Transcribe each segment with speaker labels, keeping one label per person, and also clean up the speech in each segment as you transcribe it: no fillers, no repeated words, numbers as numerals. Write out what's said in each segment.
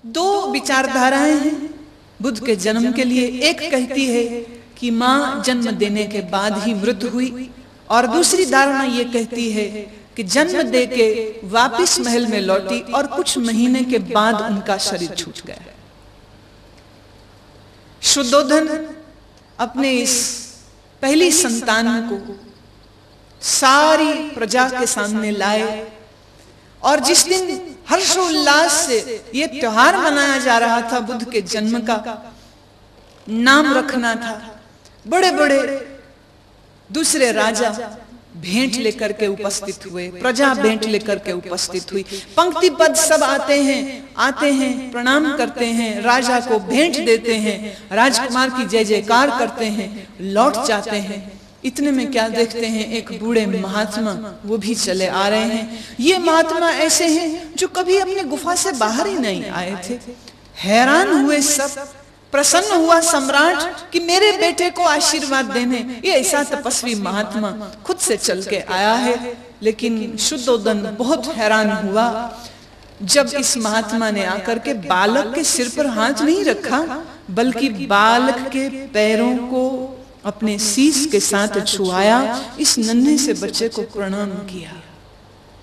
Speaker 1: दो विचारधाराएं हैं बुद्ध के जन्म के लिए। एक कहती है कि मां जन्म देने के बाद ही मृत हुई, और दूसरी धारणा ये कहती है कि जन्म दे के वापिस महल में लौटी और कुछ महीने के बाद उनका शरीर छूट गया। शुद्धोधन अपने इस पहली संतान को सारी प्रजा के सामने लाए, और जिस दिन हर्षोल्लास से यह त्योहार मनाया जा रहा था बुद्ध के जन्म का, नाम रखना था, बड़े बड़े दूसरे राजा भेंट लेकर के उपस्थित हुए, प्रजा भेंट लेकर के उपस्थित हुई। पंक्ति पद सब आते हैं, प्रणाम करते हैं, राजा को भेंट देते हैं, राजकुमार की जय जयकार करते हैं, लौट जाते हैं। इतने में क्या देखते हैं, एक बूढ़े महात्मा वो भी चले आ रहे हैं। ये महात्मा ऐसे हैं जो कभी अपनी गुफा से बाहर ही नहीं आए थे। हैरान हुए सब, प्रसन्न हुआ सम्राट कि मेरे बेटे को आशीर्वाद देने ये ऐसा तपस्वी महात्मा खुद से चल के आया है। लेकिन शुद्धोधन बहुत हैरान हुआ जब इस महात्मा ने आकर के बालक के सिर पर हाथ नहीं रखा, बल्कि बालक के पैरों को अपने शीश के साथ छुआया, इस नन्हे से बच्चे को प्रणाम किया।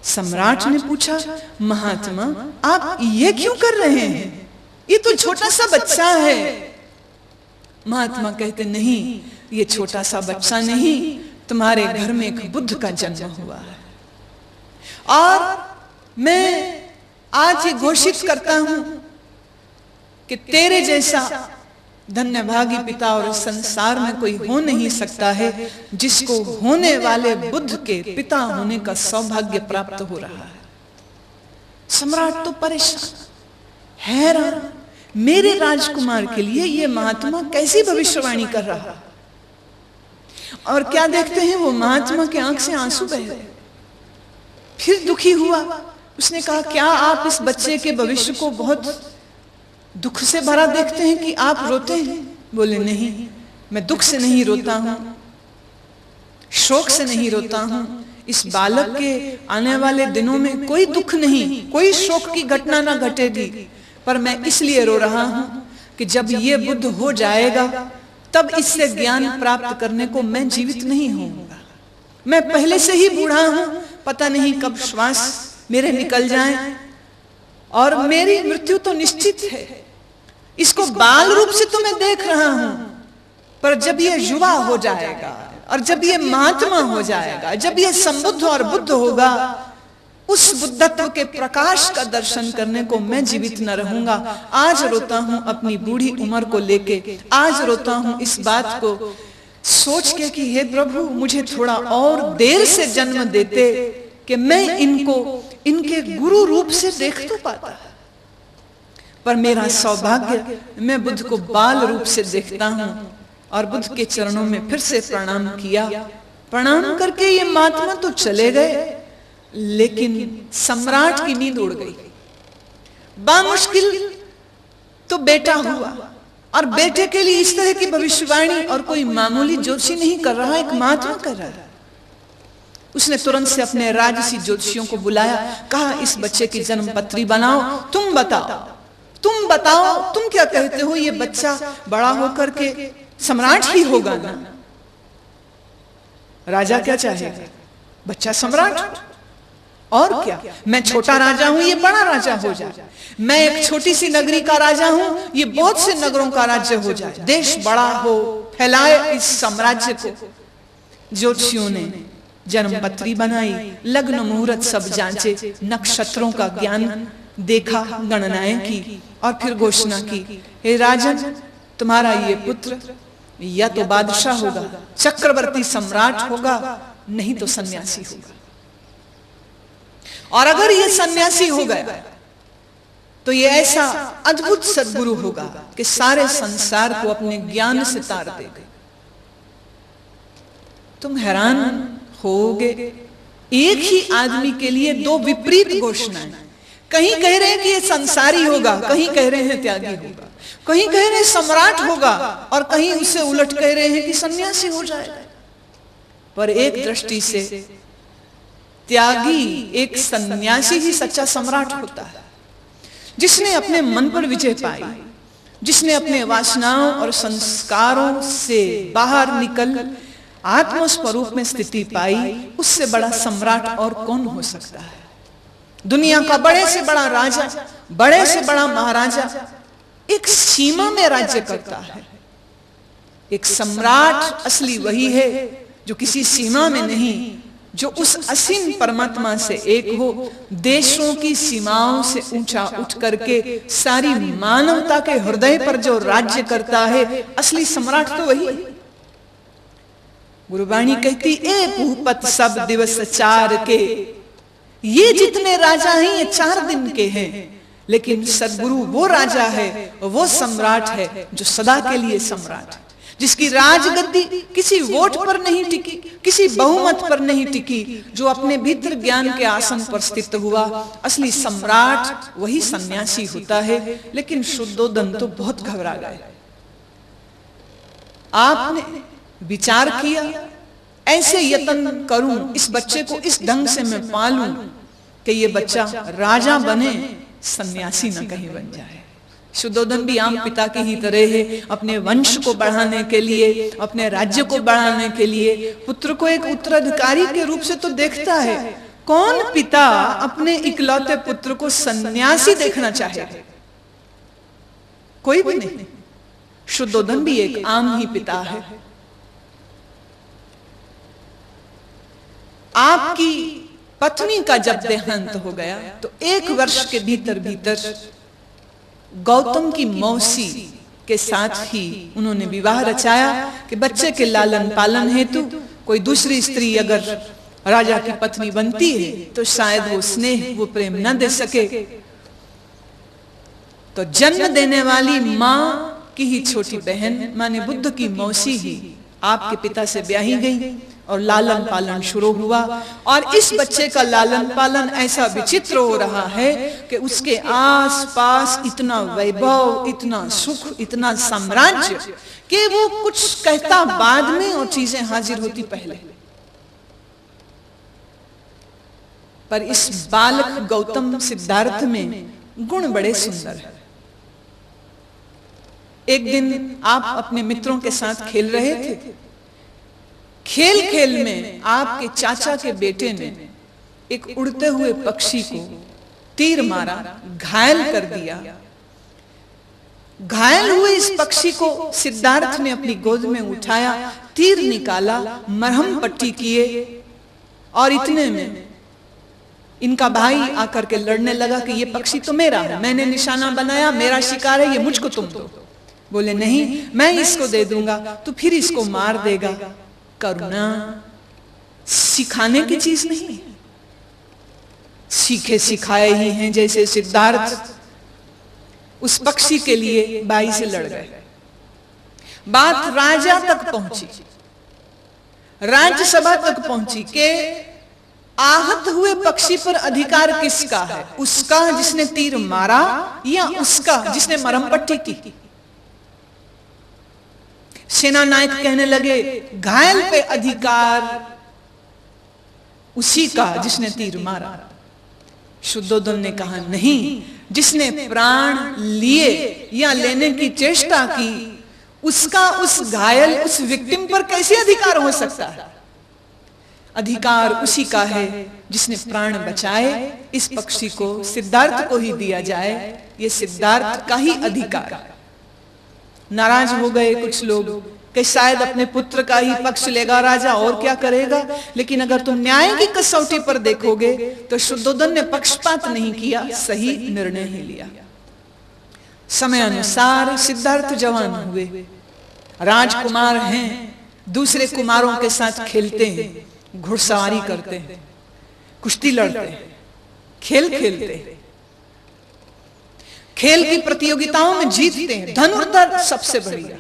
Speaker 1: सम्राट ने पूछा, महात्मा आप ये क्यों कर रहे हैं? ये तो छोटा सा बच्चा है। महात्मा कहते, नहीं ये छोटा सा बच्चा नहीं, तुम्हारे घर में एक बुद्ध का जन्म हुआ है, और मैं आज ये घोषित करता हूं कि तेरे जैसा धन्यभागी पिता और संसार में कोई हो नहीं सकता है जिसको होने वाले बुद्ध के पिता होने का सौभाग्य प्राप्त हो रहा है। सम्राट तो परेशान, हैरान, मेरे राजकुमार के लिए ये महात्मा कैसी भविष्यवाणी कर रहा। और क्या देखते हैं, वो महात्मा के आंख से आंसू बह रहे। फिर दुखी हुआ, उसने कहा, क्या आप इस बच्चे के भविष्य को बहुत दुख से भरा देखते हैं कि आप रोते हैं? बोले, नहीं, मैं दुख से नहीं रोता हूं, शोक से नहीं रोता हूं। इस बालक के आने वाले दिनों में कोई दुख नहीं, कोई शोक की घटना ना घटेगी, पर मैं इसलिए रो रहा हूं कि जब ये बुद्ध हो जाएगा तब इससे ज्ञान प्राप्त करने को मैं जीवित नहीं होऊंगा। मैं पहले से ही बूढ़ा हूं, पता नहीं कब श्वास मेरे निकल जाए, और मेरी मृत्यु तो निश्चित है। इसको बाल रूप से तो मैं देख रहा हूं, पर जब ये युवा हो जाएगा और जब ये महात्मा हो जाएगा, जब ये संबुद्ध और बुद्ध होगा, उस बुद्धत्व के प्रकाश का दर्शन करने को मैं जीवित न रहूंगा। आज रोता हूं अपनी बूढ़ी उम्र को लेके, आज रोता हूं इस बात को सोच के कि हे प्रभु, मुझे थोड़ा और देर से जन्म देते कि मैं इनको इनके गुरु रूप से देख तो पाता। पर मेरा सौभाग्य, मैं बुद्ध को बाल रूप से देखता हूं। और बुद्ध के चरणों में फिर से प्रणाम किया। प्रणाम करके ये महात्मा तो चले गए, लेकिन सम्राट की नींद उड़ गई। बामुश्किल तो बेटा हुआ, और बेटे के लिए इस तरह की भविष्यवाणी और कोई मामूली ज्योतिषी नहीं कर रहा, एक महात्मा कर रहा है। उसने तुरंत से अपने राजसी ज्योतिषियों को बुलाया, कहा, इस बच्चे की जन्म पत्री बनाओ, तुम बताओ, तुम क्या कहते हो, ये बच्चा बड़ा होकर के सम्राट ही होगा ना? राजा क्या चाहेगा? बच्चा सम्राट, और क्या? मैं छोटा राजा हूं, ये बड़ा राजा हो जाए। मैं एक छोटी सी नगरी का राजा हूं, ये बहुत से नगरों का राज्य हो जाए, देश बड़ा हो, फैलाए इस साम्राज्य को। ज्योतिषियों ने जन्म पत्री बनाई, लग्न मुहूर्त सब जांचे, नक्षत्रों का ज्ञान देखा, गणनाएं की, और फिर घोषणा की, हे राजन, तुम्हारा ये पुत्र या तो बादशाह होगा, चक्रवर्ती सम्राट होगा, नहीं तो सन्यासी होगा। और अगर ये सन्यासी हो गया तो ये ऐसा अद्भुत सद्गुरु होगा कि सारे संसार को अपने ज्ञान से तार देगा। तुम हैरान होगे, एक ही आदमी के लिए दो विपरीत घोषणाएं। कहीं कह रहे हैं कि ये संसारी होगा, कहीं कह रहे हैं त्यागी होगा, कहीं कह रहे हैं सम्राट होगा, और कहीं उससे उलट कह रहे हैं कि सन्यासी हो जाएगा। पर एक दृष्टि से त्यागी, एक सन्यासी ही सच्चा सम्राट होता है। जिसने अपने मन पर विजय पाई, जिसने अपने वासनाओं और संस्कारों से बाहर निकल आत्म स्वरूप में स्थिति पाई, उससे बड़ा सम्राट और कौन हो सकता है? दुनिया का बड़े से बड़ा राजा, बड़े से बड़ा महाराजा एक सीमा में राज्य करता है। एक सम्राट असली वही है जो किसी सीमा में नहीं, जो उस असीम परमात्मा से एक हो, देशों की सीमाओं से ऊंचा उठ करके सारी मानवता के हृदय पर जो राज्य करता है, असली सम्राट तो वही है। गुरुवाणी कहती, ए भूपत सब दिवस चार के, ये जितने राजा हैं ये 4 दिन के हैं, लेकिन सदगुरु वो राजा है, वो सम्राट है जो सदा के लिए सम्राट है, जिसकी राजगद्दी किसी वोट पर नहीं टिकी, किसी बहुमत पर नहीं टिकी, जो अपने भीतर ज्ञान के आसन पर स्थित हुआ। असली सम्राट वही सन्यासी होता है। लेकिन शुद्धोदन तो बहुत घबरा गए। आपने विचार किया, ऐसे यत्न करूं, इस बच्चे को इस ढंग से मैं पालूं कि ये बच्चा राजा बने, सन्यासी न कहीं बन जाए। शुद्धोदन भी आम पिता की ही तरह है। अपने वंश को बढ़ाने के लिए, अपने राज्य को बढ़ाने के लिए पुत्र को एक उत्तराधिकारी के रूप से तो देखता है। कौन पिता अपने इकलौते पुत्र को सन्यासी देखना चाहे? कोई भी नहीं। शुद्धोदन भी एक आम ही पिता है। आपकी पत्नी का जब देहांत हो गया तो 1 वर्ष के भीतर भीतर गौतम की मौसी के साथ ही उन्होंने विवाह रचाया कि बच्चे के लालन पालन हेतु कोई दूसरी स्त्री अगर राजा की पत्नी बनती है तो शायद वो स्नेह, वो प्रेम न दे सके। तो जन्म देने वाली माँ की ही छोटी बहन माने बुद्ध की मौसी ही आपके पिता से ब्याही गई और लालन पालन शुरू हुआ। और इस बच्चे का लालन पालन ऐसा विचित्र हो रहा है कि उसके आसपास इतना वैभव, इतना सुख, इतना साम्राज्य कि वो कुछ कहता बाद में और चीजें हाजिर होती पहले। पर इस बालक गौतम सिद्धार्थ में गुण बड़े सुंदर हैं। एक दिन आप अपने मित्रों के साथ खेल रहे थे। खेल खेल में आपके चाचा के बेटे ने एक उड़ते हुए पक्षी को तीर मारा, घायल कर दिया। घायल हुए इस पक्षी को सिद्धार्थ ने अपनी गोद में उठाया, तीर निकाला, मरहम पट्टी किए और इतने में इनका भाई आकर के लड़ने लगा कि ये पक्षी तो मेरा है, मैंने निशाना बनाया, मेरा शिकार है, ये मुझको तुम दो। बोले नहीं, मैं इसको दे दूंगा तो फिर इसको मार देगा। करुणा सिखाने की चीज नहीं, सीखे सिखाए ही हैं। जैसे सिद्धार्थ उस पक्षी के लिए बाई से लड़ गए। बात राजा तक पहुंची, राज्यसभा तक पहुंची कि आहत हुए पक्षी पर अधिकार किसका है? उसका जिसने तीर मारा या उसका जिसने मरहम पट्टी की? सेना नायक कहने लगे घायल पे अधिकार उसी का जिसने तीर मारा। शुद्धोदन ने कहा नहीं, जिसने प्राण लिए या लेने की चेष्टा की उसका उस घायल, उस विक्टिम पर कैसे अधिकार हो सकता है? अधिकार उसी का है जिसने प्राण बचाए। इस पक्षी को सिद्धार्थ को ही दिया जाए, ये सिद्धार्थ का ही अधिकार है। नाराज हो गए कुछ लोग कि शायद अपने पुत्र का ही पक्ष लेगा राजा, और क्या करेगा। लेकिन अगर तुम न्याय की कसौटी पर देखोगे तो शुद्धोदन ने पक्षपात नहीं किया, सही निर्णय ही लिया। समय अनुसार सिद्धार्थ जवान हुए, राजकुमार हैं, दूसरे कुमारों के साथ खेलते हैं, घुड़सवारी करते हैं, कुश्ती लड़ते हैं, खेल खेलते हैं, खेल की प्रतियोगिताओं में जीतते हैं। धनुर्धर सबसे बढ़िया,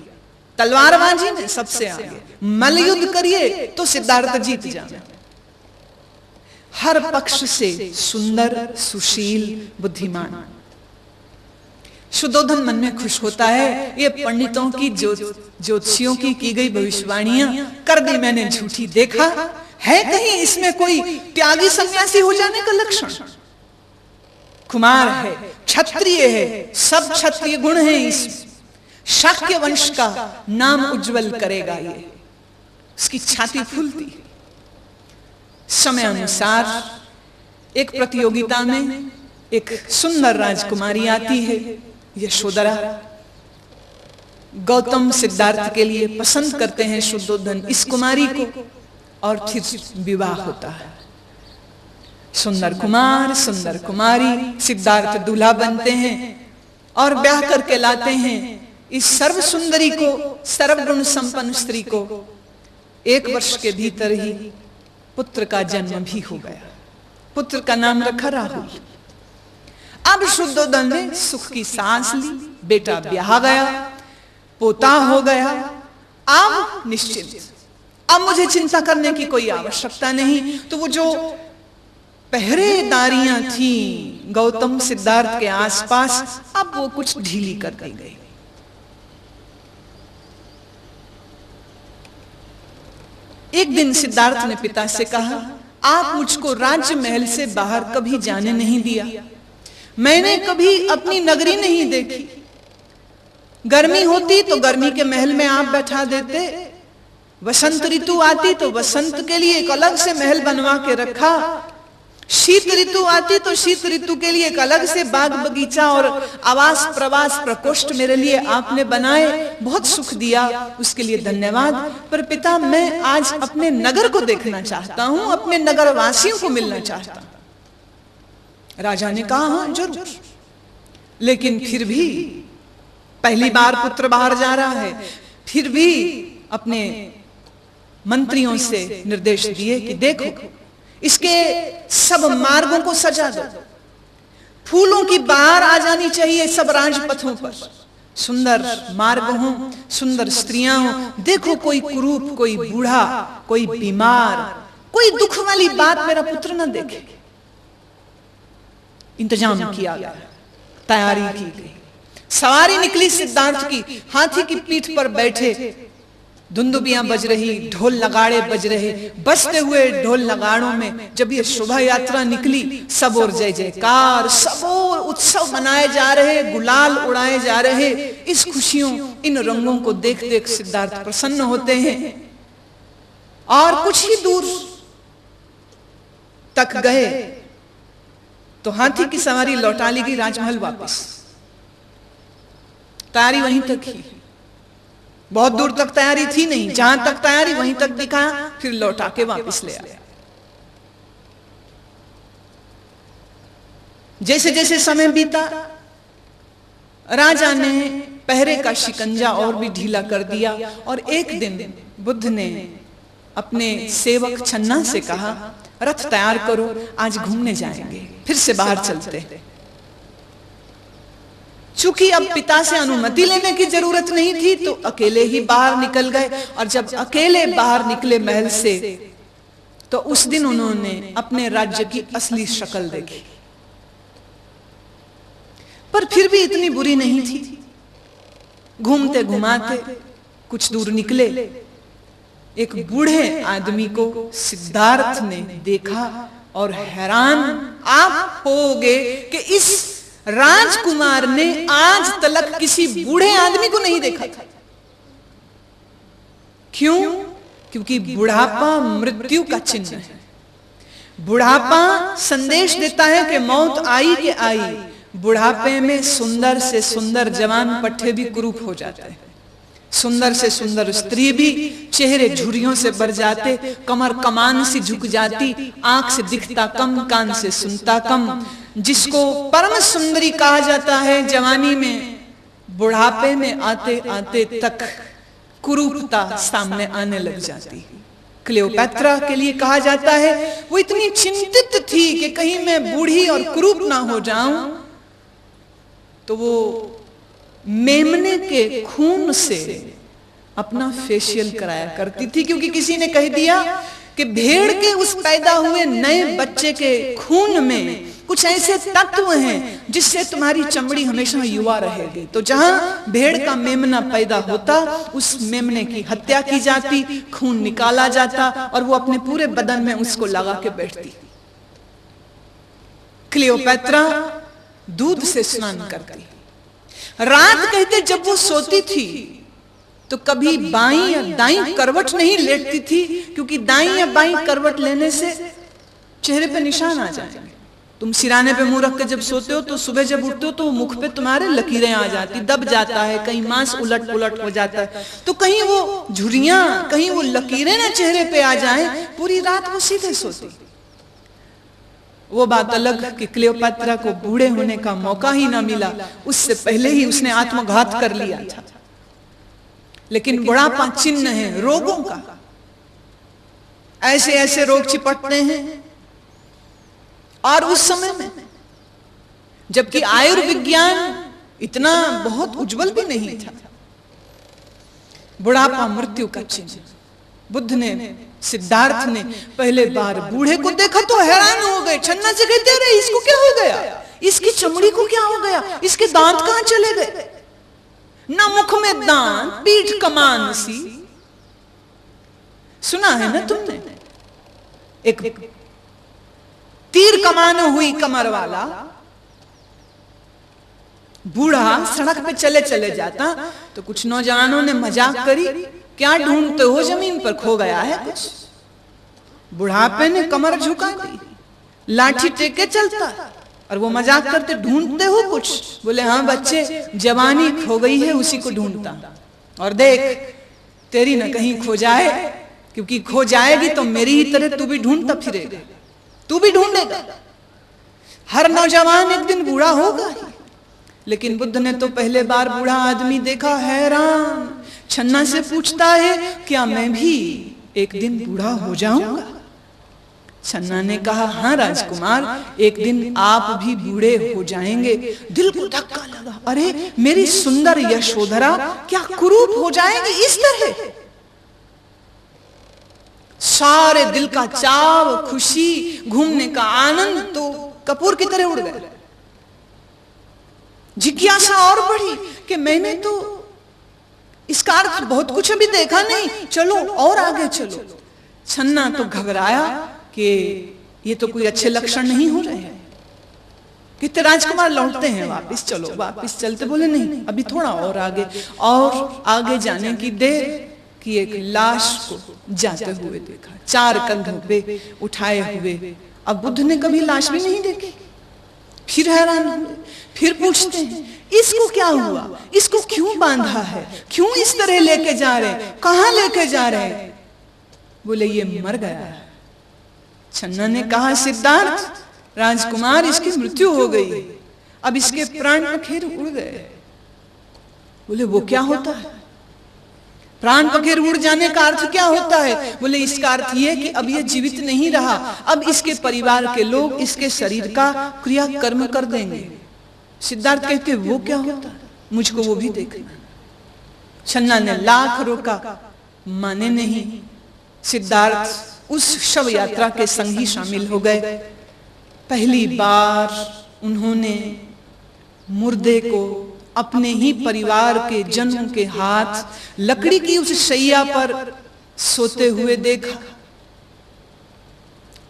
Speaker 1: तलवारबाजी में सबसे आगे, मल्लयुद्ध करिए तो सिद्धार्थ जीत जाए। हर पक्ष से सुंदर, सुशील, बुद्धिमान। शुद्धोदन मन में खुश होता है, ये पंडितों की ज्योतिषियों की गई भविष्यवाणियां कर दी मैंने झूठी। देखा है कहीं इसमें कोई त्यागी सन्यासी हो जाने का लक्षण? कुमार है, क्षत्रिय है, सब क्षत्रिय गुण हैं इस शाक्य वंश का नाम उज्जवल करेगा ये। उसकी छाती फूलती। समय अनुसार एक प्रतियोगिता में एक सुंदर राजकुमारी आती है, यशोधरा। गौतम सिद्धार्थ के लिए पसंद करते हैं शुद्धोधन इस कुमारी को, और फिर विवाह होता है। सुंदर कुमार, सुंदर कुमारी, सिद्धार्थ दूल्हा बनते हैं और ब्याह करके लाते हैं इस सर्व सुंदरी को, सर्वगुण संपन्न स्त्री को। 1 वर्ष के भीतर ही पुत्र का जन्म भी हो गया। पुत्र का नाम रखा राहुल। अब शुद्धोधन ने सुख की सांस ली, बेटा ब्याह गया, पोता हो गया। अब निश्चिंत, अब मुझे चिंता करने की कोई आवश्यकता नहीं। तो वो जो पहरेदारियां थी गौतम सिद्धार्थ के आसपास, अब वो कुछ ढीली कर दी गई। एक दिन सिद्धार्थ ने पिता से कहा, आप मुझको राज्य महल से बाहर कभी जाने नहीं दिया, मैंने कभी अपनी नगरी नहीं देखी। गर्मी होती तो गर्मी के महल में आप बैठा देते, वसंत ऋतु आती तो वसंत के लिए एक अलग से महल बनवा के रखा, शीत ऋतु आती तो शीत ऋतु के लिए एक अलग से बाग बगीचा और आवास प्रवास प्रकोष्ठ मेरे लिए आपने बनाए, बहुत सुख दिया, उसके लिए धन्यवाद। पर पिता, मैं आज अपने नगर को देखना चाहता हूं, अपने नगर वासियों को मिलना चाहता हूं। राजा ने कहा, हाँ जरूर, लेकिन फिर भी पहली बार पुत्र बाहर जा रहा है, फिर भी अपने मंत्रियों से निर्देश दिए कि देखो इसके सब मार्गों को सजा दो, फूलों की बहार आ जानी चाहिए सब राजपथों पर, सुंदर मार्ग हो, सुंदर स्त्रियां हो। देखो कोई कुरूप, कोई बूढ़ा, कोई बीमार, कोई दुख वाली बात मेरा पुत्र न देखे। इंतजाम किया गया, तैयारी की गई, सवारी निकली सिद्धार्थ की, हाथी की पीठ पर बैठे, धुंदुबियां बज रही, ढोल नगाड़े बज रहे। बजते हुए ढोल नगाड़ों में जब ये शोभा यात्रा निकली, सब और जय जयकार, सब और उत्सव मनाए जा रहे, गुलाल उड़ाए जा रहे। इस खुशियों, इन रंगों को देख देख सिद्धार्थ प्रसन्न होते हैं। और कुछ ही दूर तक गए तो हाथी की सवारी लौटा ली गई राजमहल वापस। तैयारी वहीं तक ही, बहुत दूर तक तैयारी थी नहीं, जहां तक तैयारी वहीं तक दिखाया, फिर लौटा के वापस ले आया। जैसे जैसे समय बीता, राजा ने पहरे का शिकंजा और भी ढीला कर दिया। और एक दिन बुद्ध ने अपने सेवक छन्ना से कहा, रथ तैयार करो, आज घूमने जाएंगे, फिर से बाहर चलते हैं। चूंकि अब पिता से अनुमति लेने की जरूरत नहीं थी, तो अकेले ही बाहर निकल गए। और जब अकेले बाहर निकले महल से, तो उस दिन उन्होंने अपने राज्य की असली शक्ल देखी। पर फिर भी इतनी बुरी नहीं थी। घूमते घुमाते कुछ दूर निकले, एक बूढ़े आदमी को सिद्धार्थ ने देखा और हैरान आप होगे कि इस राजकुमार ने आज तक किसी बूढ़े आदमी को नहीं देखा था। क्यों? क्योंकि बुढ़ापा मृत्यु का चिन्ह है। बुढ़ापा संदेश देता है कि मौत आई के आई। बुढ़ापे में सुंदर से सुंदर जवान पट्टे भी कुरूप हो जाते हैं, सुंदर से सुंदर स्त्री भी चेहरे झुर्रियों से भर जाते, कमर कमान सी झुक जाती, आंख से दिखता कम, कान से सुनता कम। जिसको परम सुंदरी कहा जाता है जवानी में, बुढ़ापे में आते आते तक कुरूपता सामने आने लग जाती। क्लियोपैत्रा के लिए कहा जाता है वो इतनी चिंतित थी कि कहीं मैं बूढ़ी और कुरूप ना हो जाऊं, तो वो मेमने के खून से अपना फेशियल कराया करती थी। क्योंकि किसी ने कह दिया कि भेड़ के उस पैदा हुए नए बच्चे के खून में कुछ ऐसे तत्व हैं जिससे तुम्हारी चमड़ी हमेशा युवा रहेगी। तो जहां भेड़ का मेमना पैदा होता, उस मेमने की हत्या की जाती, खून निकाला जाता और वो अपने पूरे बदन में उसको लगा के बैठती। क्लियोपैत्रा दूध से स्नान करती। रात कहते जब वो सोती थी तो कभी बाईं या दाईं करवट नहीं लेटती थी, क्योंकि दाईं या बाईं करवट लेने से चेहरे पे निशान आ जाएंगे। तुम सिराने पे मुंह रख के जब सोते हो तो सुबह जब उठते हो तो मुख पे तुम्हारे लकीरें आ जाती, दब जाता है, कहीं मांस उलट पुलट हो जाता है, तो कहीं वो झुर्रियां, कहीं वो लकीरें ना चेहरे पे आ जाए, पूरी रात वो सीधे सोती। वो बात अलग कि क्लियोपात्रा को बूढ़े होने का मौका ही ना मिला, उससे पहले ही उसने आत्मघात कर लिया था। लेकिन बुढ़ापा चिन्ह है रोगों का, ऐसे ऐसे रोग चिपटते हैं। और उस समय में जबकि आयुर्विज्ञान इतना बहुत उज्जवल भी नहीं था, बुढ़ापा मृत्यु का चिन्ह। बुद्ध ने, सिद्धार्थ ने पहले बार बूढ़े को देखा तो हैरान हो गए। छन्ना से कहते रहे इसको क्या हो गया, इसकी चमड़ी को क्या हो गया, इसके दांत कहां चले गए, ना मुख में दांत, पीठ कमान सी। सुना है ना तुमने, एक तीर कमान हुई कमर वाला बूढ़ा सड़क पे चले चले जाता तो कुछ नौजवानों ने मजाक करी, क्या ढूंढते हो, जमीन पर खो गया है कुछ। बुढ़ापे ने कमर झुका दी, लाठी टेके चलता, और वो मजाक करते ढूंढते हो कुछ। बोले हाँ बच्चे, जवानी खो गई है उसी को ढूंढता, और देख तेरी न कहीं खो जाए, क्योंकि खो जाएगी तो मेरी ही तरह तू भी ढूंढता फिरेगा, तू भी ढूंढेगा। हर नौजवान एक दिन बूढ़ा होगा ही। लेकिन बुद्ध ने तो पहले बार बूढ़ा आदमी देखा, हैरान। छन्ना से पूछता है क्या मैं भी एक दिन बूढ़ा हो जाऊंगा। छन्ना ने कहा हाँ राजकुमार, एक दिन आप भी बूढ़े हो जाएंगे। दिल को धक्का लगा, अरे मेरी सुंदर यशोधरा क्या कुरूप हो जाएगी इस तरह। सारे दिल का चाव, खुशी, घूमने का आनंद तो कपूर की तरह उड़ गए। जिज्ञासा और बढ़ी कि मैंने तो इसका अर्थ बहुत कुछ अभी देखा नहीं, चलो और आगे चलो। छन्ना तो घबराया कि ये तो कोई अच्छे लक्षण नहीं हो रहे हैं। कितने राजकुमार लौटते हैं वापस, चलो वापस चलते। बोले नहीं, अभी थोड़ा और आगे जाने की देर कि एक लाश को जाते हुए देखा, 4 कंधों पे उठाए हुए। अब बुद्ध ने कभी लाश भी नहीं देखी। फिर हैरान हुए, फिर पूछते हैं इसको क्या हुआ, इसको क्यों बांधा है, क्यों इस तरह लेके जा रहे हैं, कहां लेके जा रहे हैं। बोले ये मर गया है। छन्ना ने कहा सिद्धार्थ राजकुमार, इसकी मृत्यु हो गई, अब इसके प्राण पखेर उड़ गए। बोले वो क्या होता है, प्राण पखेर उड़ जाने का अर्थ क्या होता है। बोले इसका अर्थ ये कि अब ये जीवित नहीं रहा, अब इसके परिवार के लोग इसके शरीर का क्रियाकर्म कर देंगे। सिद्धार्थ कहते वो क्या होता है, मुझको वो भी देखना। छन्ना ने लाख रोका, माने नहीं। सिद्धार्थ उस शव यात्रा के संग ही शामिल हो गए। पहली बार उन्होंने मुर्दे को अपने ही परिवार के जनों के हाथ लकड़ी की उस शैया पर सोते हुए देखा।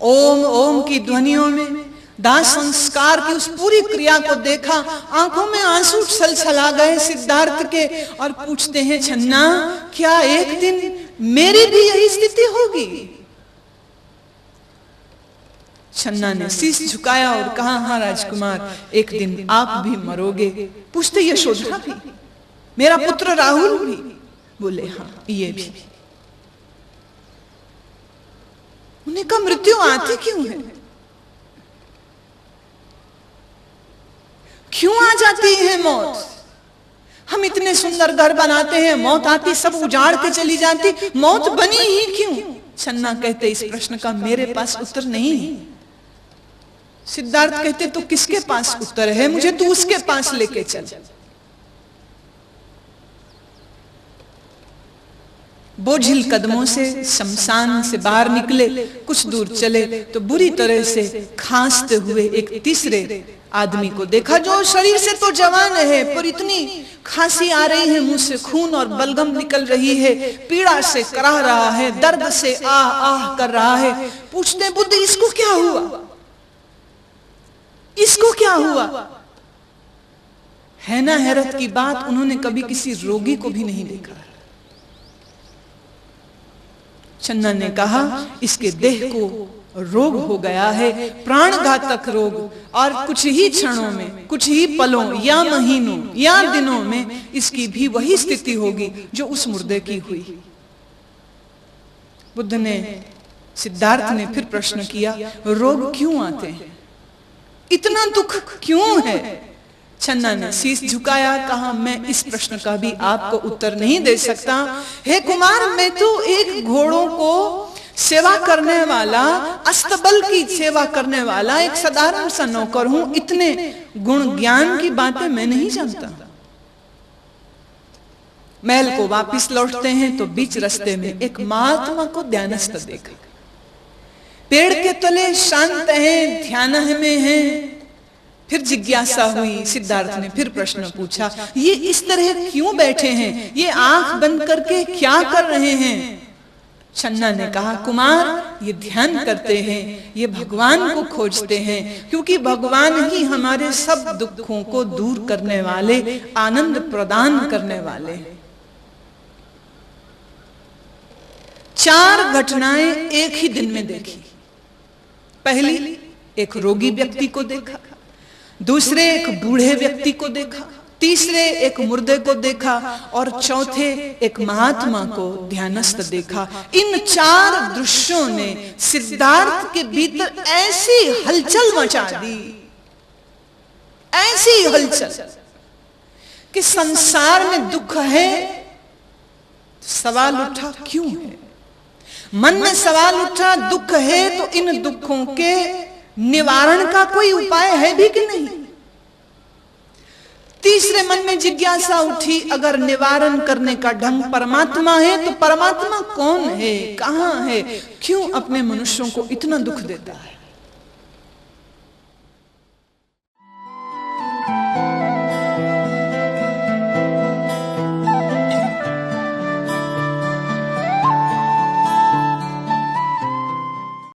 Speaker 1: ओम ओम की ध्वनियों में दाह संस्कार की उस पूरी क्रिया को देखा। आंखों में आंसू छलछला गए सिद्धार्थ के, और पूछते हैं छन्ना क्या एक दिन मेरी भी यही स्थिति होगी। छन्ना ने शीश झुकाया और कहा हाँ राजकुमार, एक दिन आप भी मरोगे। पूछते यशोधरा भी, मेरा पुत्र राहुल भी। बोले हाँ ये भी। उन्हें कहा मृत्यु आती क्यों है, क्यों आ जाती है मौत। हम इतने सुंदर घर बनाते हैं, मौत आती सब उजाड़ के चली जाती, मौत बनी ही क्यों। छन्ना कहते इस प्रश्न का मेरे पास उत्तर नहीं है। सिद्धार्थ कहते तो किसके पास उत्तर है, मुझे तो उसके पास लेके चल। बोझिल कदमों से शमशान से बाहर निकले, कुछ दूर चले तो बुरी तरह से खांसते हुए एक तीसरे आदमी को देखा, जो शरीर से तो जवान है पर इतनी खांसी आ रही है, मुंह से खून और बलगम निकल रही है, पीड़ा से कराह रहा है, दर्द से आह आह कर रहा है। पूछते बुद्ध इसको क्या हुआ, इसको क्या हुआ। है ना हैरत की बात, उन्होंने कभी किसी रोगी को भी नहीं देखा। चन्ना ने कहा इसके देह को रोग हो गया है, प्राणघातक रोग, और कुछ ही क्षणों में, कुछ ही पलों या महीनों या दिनों में इसकी भी वही स्थिति होगी जो उस मुर्दे की हुई। बुद्ध ने, सिद्धार्थ ने फिर प्रश्न किया, रोग क्यों आते हैं, इतना दुख क्यों है? चन्ना ने शीश झुकाया, कहा मैं इस प्रश्न का भी आपको उत्तर नहीं दे सकता। हे कुमार, मैं तो एक घोड़ों को सेवा करने वाला, अस्तबल की सेवा करने वाला एक साधारण सा नौकर हूं, इतने गुण ज्ञान की बातें मैं नहीं जानता। महल को वापिस लौटते हैं तो बीच रास्ते में एक महात्मा को ध्यानस्थ देखा, पेड़ के तले शांत हैं, ध्यान में हैं। फिर जिज्ञासा हुई, सिद्धार्थ ने फिर प्रश्न पूछा, ये इस तरह क्यों बैठे हैं, ये आंख बंद करके क्या कर रहे हैं? चन्ना ने कहा, कुमार ये ध्यान करते हैं, ये भगवान को खोजते हैं, क्योंकि भगवान ही हमारे सब दुखों को दूर करने वाले, आनंद प्रदान करने वाले। 4 घटनाएं एक ही दिन में देखी। पहली, एक रोगी व्यक्ति को देखा, दूसरे एक बूढ़े व्यक्ति को देखा, तीसरे एक मुर्दे को देखा, और चौथे एक महात्मा को ध्यानस्थ देखा। इन 4 दृश्यों ने सिद्धार्थ के भीतर ऐसी हलचल मचा दी, ऐसी हलचल कि संसार में दुख है, सवाल उठा क्यों है? मन में सवाल उठा, दुख है तो इन दुखों के निवारण का कोई उपाय है भी कि नहीं? तीसरे मन में जिज्ञासा उठी, अगर निवारण करने का ढंग परमात्मा है तो परमात्मा कौन है, कहां है, क्यों अपने मनुष्यों को इतना दुख देता है?